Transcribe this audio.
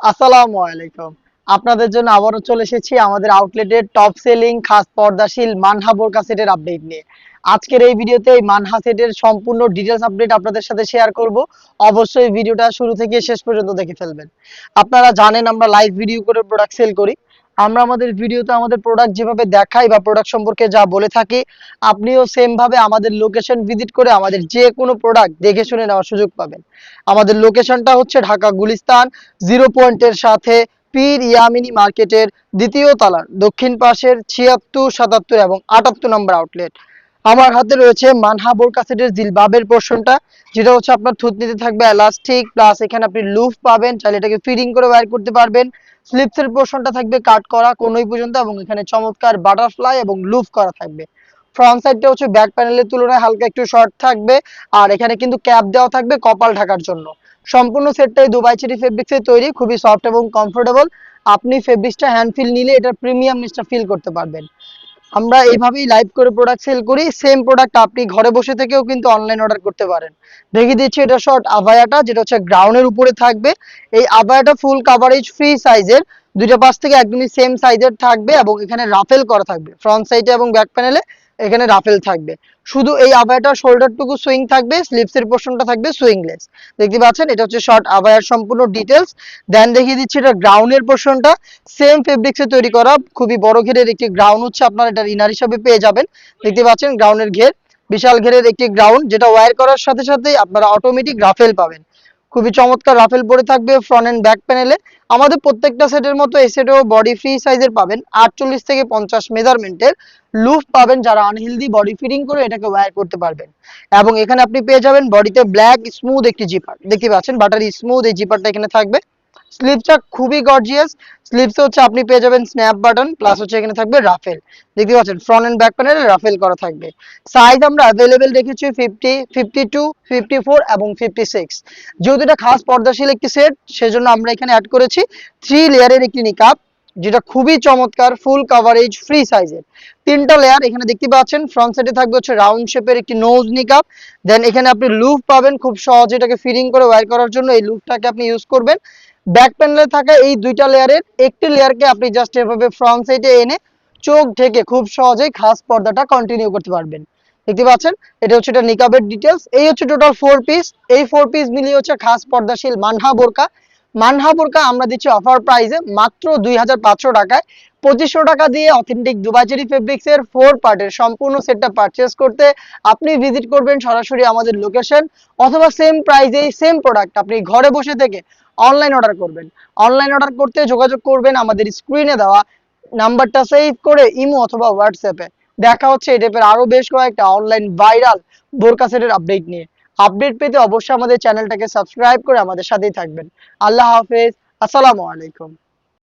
আসসালামু আলাইকুম। আপনাদের জন্য আবারও চলে এসেছি আমাদের আউটলেটের টপ সেলিং খাস পর্দাশীল মানহা বোরকা সেটের আপডেট নিয়ে। আজকের এই ভিডিওতে এই মানহা সেটের সম্পূর্ণ ডিটেইলস আপডেট আপনাদের সাথে শেয়ার করব। অবশ্যই ভিডিওটা শুরু থেকে শেষ পর্যন্ত দেখে ফেলবেন। আপনারা জানেন আমরা লাইভ ভিডিও করে প্রোডাক্ট সেল করি। আমরা আমাদের ভিডিওতে আমাদের প্রোডাক্ট যেভাবে দেখাই বা প্রোডাক্ট সম্পর্কে যা বলে থাকি, আপনিও সেম ভাবে আমাদের লোকেশন ভিজিট করে আমাদের যে কোনো প্রোডাক্ট দেখে শুনে নেওয়ার সুযোগ পাবেন। আমাদের লোকেশনটা হচ্ছে ঢাকা গুলিস্তান জিরো পয়েন্টের সাথে পীর ইয়ামিনী মার্কেটের দ্বিতীয় তলার দক্ষিণ পাশের ৭৬, ৭৭ এবং ৭৮ নম্বর আউটলেট। আমার হাতে রয়েছে মানহা বোরকা সেটের জিলবাবের পোর্শনটা, যেটা হচ্ছে আপনার থুতনিতে থাকবে এলাস্টিক প্লাস এখানে আপনি লুফ পাবেন, চাইলে এটাকে ফিডিং করে ওয়্যার করতে পারবেন। স্লিপসের পোর্শনটা থাকবে কাট করা কোনই পর্যন্ত এবং এখানে চমৎকার বাটারফ্লাই এবং লুফ করা থাকবে। ফ্রন্ট সাইডটা হচ্ছে ব্যাক প্যানেলের তুলনায় হালকা একটু শর্ট থাকবে, আর এখানে কিন্তু ক্যাপ দেওয়া থাকবে কপাল ঢাকার জন্য। সম্পূর্ণ সেটটাই দুবাই চেরি ফেব্রিক্সের তৈরি, খুবই সফট এবং কমফোর্টেবল। আপনি ফেব্রিক্সটা হ্যান্ড ফিল নিলে এটার প্রিমিয়ামনেসটা ফিল করতে পারবেন। আমরা এইভাবেই লাইভ করে প্রোডাক্ট সেল করি। সেম প্রোডাক্ট আপনি ঘরে বসে থেকেও কিন্তু অনলাইন অর্ডার করতে পারেন। দেখিয়ে দিচ্ছি এটা শর্ট আভায়াটা, যেটা হচ্ছে গ্রাউন্ডের উপরে থাকবে। এই আভায়াটা ফুল কাভারেজ ফ্রি সাইজের, দুইটা পাশ থেকে একদমই সেম সাইজের থাকবে এবং এখানে রাফেল করা থাকবে ফ্রন্ট সাইডে এবং ব্যাক প্যানেলে। এখানে রাফেল থাকবে। শুধু এই আভায়াটার শোল্ডারটুকু সুইং থাকবে, স্লিপসের পোর্শনটা থাকবে সুইংলেস। দেখতে পাচ্ছেন এটা হচ্ছে শর্ট আভায়ার সম্পূর্ণ ডিটেলস। দেন দেখিয়ে দিচ্ছি এটা গ্রাউন্ডের পোর্শনটা। সেম ফেব্রিক্সে তৈরি করা খুবই বড় ঘেরের একটি গ্রাউন্ড হচ্ছে আপনার এটার ইনার হিসাবে পেয়ে যাবেন। দেখতে পাচ্ছেন গ্রাউন্ডের ঘের, বিশাল ঘেরের একটি গ্রাউন্ড, যেটা ওয়্যার করার সাথে সাথেই আপনারা অটোমেটিক রাফেল পাবেন। খুবই চমৎকার রাফেল পরে থাকবে ফ্রন্ট এন্ড ব্যাক প্যানেলে। আমাদের প্রত্যেকটা সেটের মতো এই সেটেও বডি ফ্রি সাইজের পাবেন, 48 থেকে 50 মেজারমেন্টের লুফ পাবেন যারা আনহেলদি বডি ফিটিং করে এটাকে ওয়্যার করতে পারবেন। এবং এখানে আপনি পেয়ে যাবেন বডিতে ব্ল্যাক স্মুথ একটি জিপার, দেখতে পাচ্ছেন বাটারি স্মুথ এই জিপারটা এখানে থাকবে। স্লিপসটা খুবই গর্জিয়াস। স্লিপসে হচ্ছে আপনি পেয়ে যাবেন স্ন্যাপ বাটন প্লাস হচ্ছে এখানে থাকবে রাফেল। দেখতে পাচ্ছেন ফ্রন্ট এন্ড ব্যাক প্যানেলে রাফেল করা থাকবে। সাইজ আমরা অ্যাভেলেবেল রেখেছি 50, 52, 54 এবং 56। যেহেতু এটা খাস পর্দাশীল একটি সেট, সেজন্য আমরা এখানে অ্যাড করেছি 3 লেয়ারের একটি নিকাব, যেটা খুবই চমৎকার ফুল কভারেজ ফ্রি সাইজের। তিনটা লেয়ার এখানে দেখতে পাচ্ছেন। ফ্রন্ট সাইডে থাকবে হচ্ছে রাউন্ড শেপের একটি নোজ নিকাব। দেন এখানে আপনি লুফ পাবেন, খুব সহজে এটাকে ফিটিং করে ওয়্যার করার জন্য এই লুফটাকে আপনি ইউজ করবেন। ব্যাক প্যানেলে থাকা এই দুইটা লেয়ারের একটি লেয়ারকে আপনি জাস্ট এভাবে ফ্রন্ট সাইডে এনে চোখ ঢেকে খুব সহজেই খাস পর্দাটা কন্টিনিউ করতে পারবেন। দেখতে পাচ্ছেন এটা হচ্ছে এটা নিকাবের ডিটেলস। এই হচ্ছে টোটাল 4 পিস। এই 4 পিস মিলিয়ে হচ্ছে খাস পর্দাশীল মানহা বোরকা। মানহা বোরকা আমরা দিচ্ছি অফার প্রাইসে মাত্র 2500 টাকায়। 2500 টাকা দিয়ে অথেন্টিক দুবাই চেরি ফেব্রিক্স এর 4 পার্টের সম্পূর্ণ সেটটা পারচেজ করতে আপনি ভিজিট করবেন সরাসরি আমাদের লোকেশন, অথবা সেম প্রাইসে সেম প্রোডাক্ট আপনি ঘরে বসে থেকে অনলাইন অর্ডার করবেন। অনলাইন অর্ডার করতে যোগাযোগ করবেন আমাদের স্ক্রিনে দেওয়া নাম্বারটা সেভ করে ইমো অথবা হোয়াটসঅ্যাপে। দেখা হচ্ছে এই টাইপের আরো বেশ কয়েকটা অনলাইন ভাইরাল বোরকা সেটের আপডেট নিয়ে। আপডেট পেতে অবশ্যই আমাদের চ্যানেলটাকে সাবস্ক্রাইব করে আমাদের সাথেই থাকবেন। আল্লাহ হাফেজ, আসসালামু আলাইকুম।